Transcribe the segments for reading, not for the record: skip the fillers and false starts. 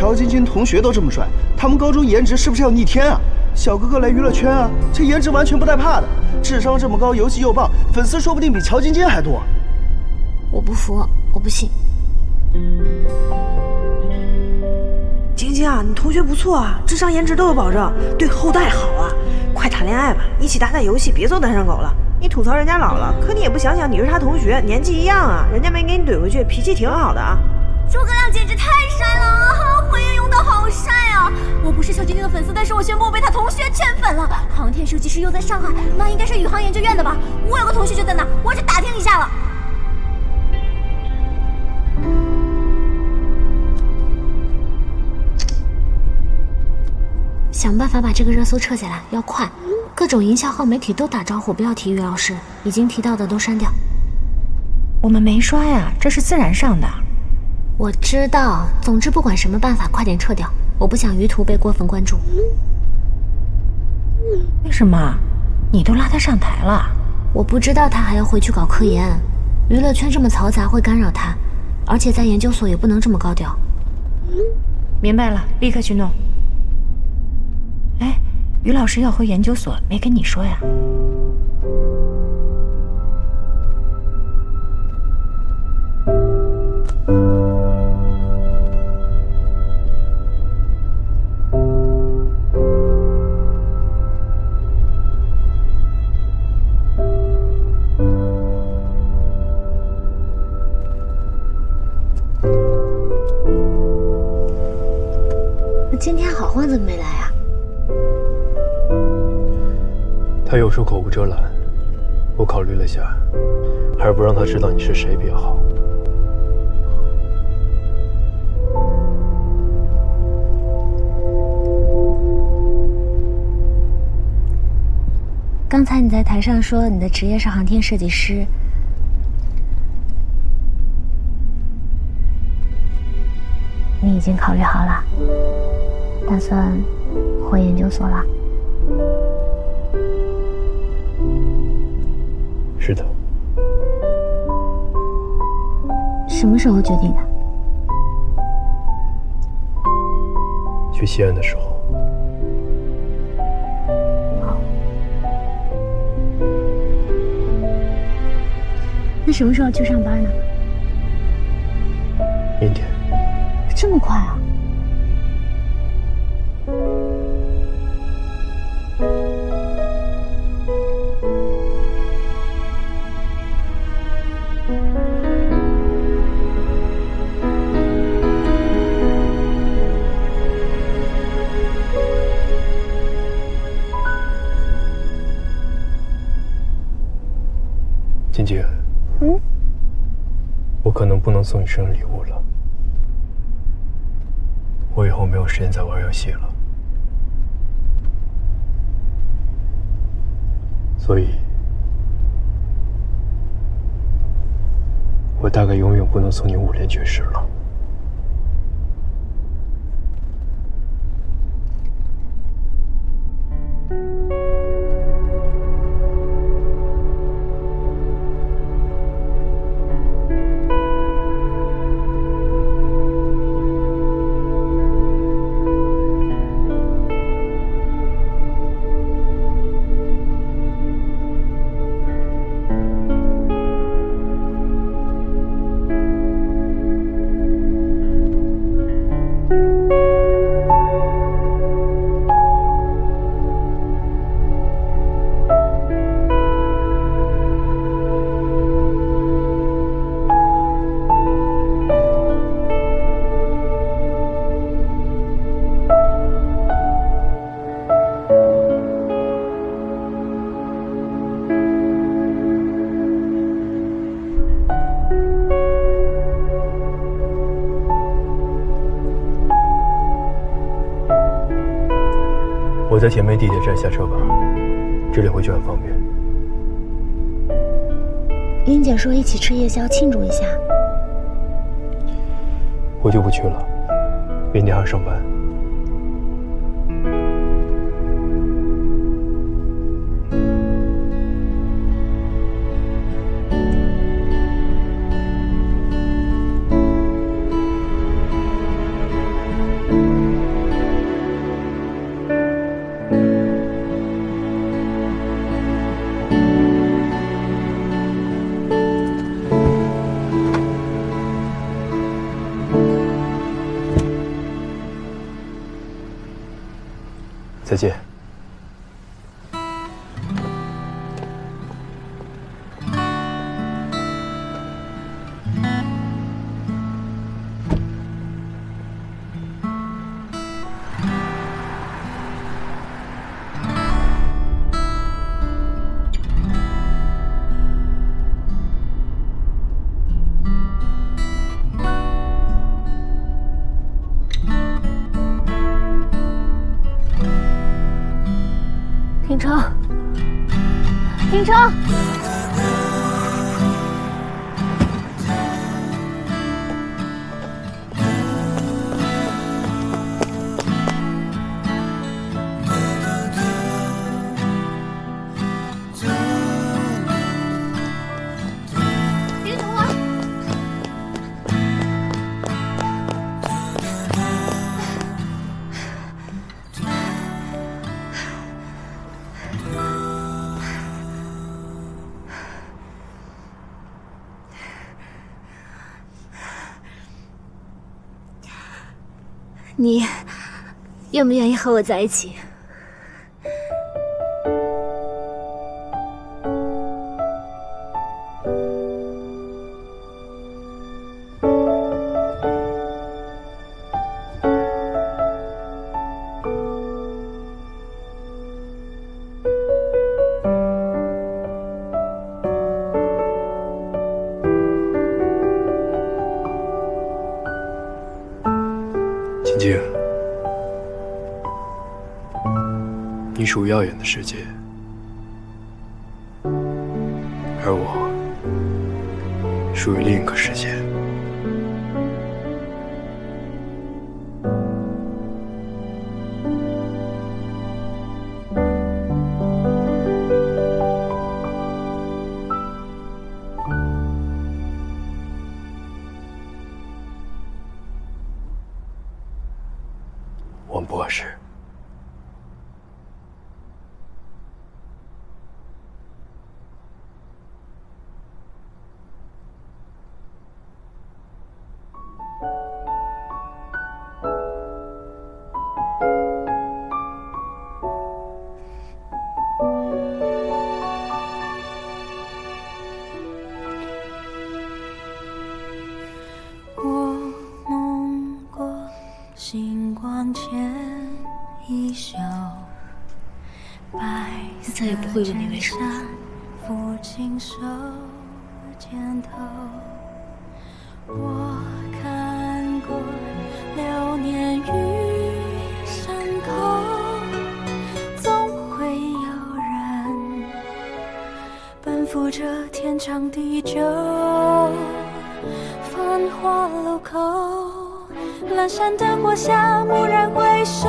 乔晶晶同学都这么帅，他们高中颜值是不是要逆天啊？小哥哥来娱乐圈啊，这颜值完全不带怕的，智商这么高，游戏又棒，粉丝说不定比乔晶晶还多。我不服，我不信。晶晶啊，你同学不错啊，智商颜值都有保证，对后代好啊！快谈恋爱吧，一起打打游戏，别做单身狗了。你吐槽人家老了，可你也不想想你是他同学，年纪一样啊，人家没给你怼回去，脾气挺好的啊。诸葛亮简直太帅了啊！回应用的好帅啊！我不是小晶晶的粉丝，但是我宣布我被他同学圈粉了。航天设计师又在上海，那应该是宇航研究院的吧？我有个同学就在那，我去打听一下了。想办法把这个热搜撤下来，要快！各种营销号媒体都打招呼，不要提于老师，已经提到的都删掉。我们没刷呀，这是自然上的。我知道，总之不管什么办法，快点撤掉，我不想于途被过分关注。为什么？你都拉他上台了？我不知道他还要回去搞科研，娱乐圈这么嘈杂会干扰他，而且在研究所也不能这么高调。明白了，立刻去弄。哎，于老师要回研究所，没跟你说呀？今天好欢怎么没来啊？他有时口无遮拦，我考虑了下，还是不让他知道你是谁比较好。刚才你在台上说你的职业是航天设计师，你已经考虑好了，打算回研究所了？是的。什么时候决定的？去西安的时候。好。那什么时候去上班呢？明天。这么快啊？晶晶，我可能不能送你生日礼物了。我以后没有时间再玩游戏了，所以，我大概永远不能送你5连绝世了。我在铁梅地铁站下车吧，这里回去很方便。英姐说一起吃夜宵庆祝一下。我就不去了，明天还要上班。再见。廷琛，廷琛，别等我。你愿不愿意和我在一起？晶晶，你属于耀眼的世界，而我属于另一个世界。我们不合适。我梦过星光前一宿，白色再也不会问你为什么了。抚琴手肩头，我看过流年与山口，总会有人奔赴这天长地久。繁华路口，阑珊灯火下，蓦然回首，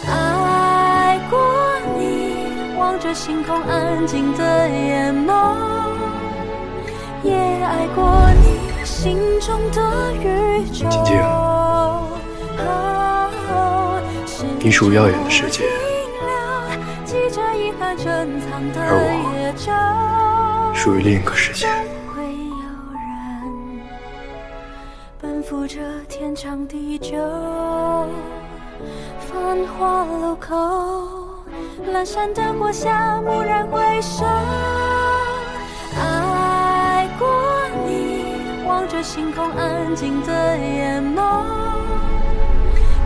爱过你，望着星空安静的眼眸，也爱过你心中的宇宙。晶晶，你属于耀眼的世界，而我属于另一个世界。奔赴这天长地久，繁华路口，阑珊灯火下，蓦然回首，爱过你，望着星空安静的眼眸，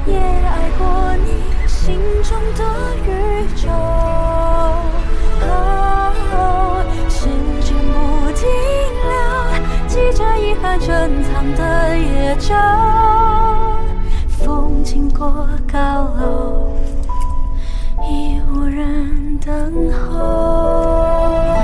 也爱过你心中的宇宙。时间不停留，记着遗憾珍藏的野舟，风经过高楼，已无人等候。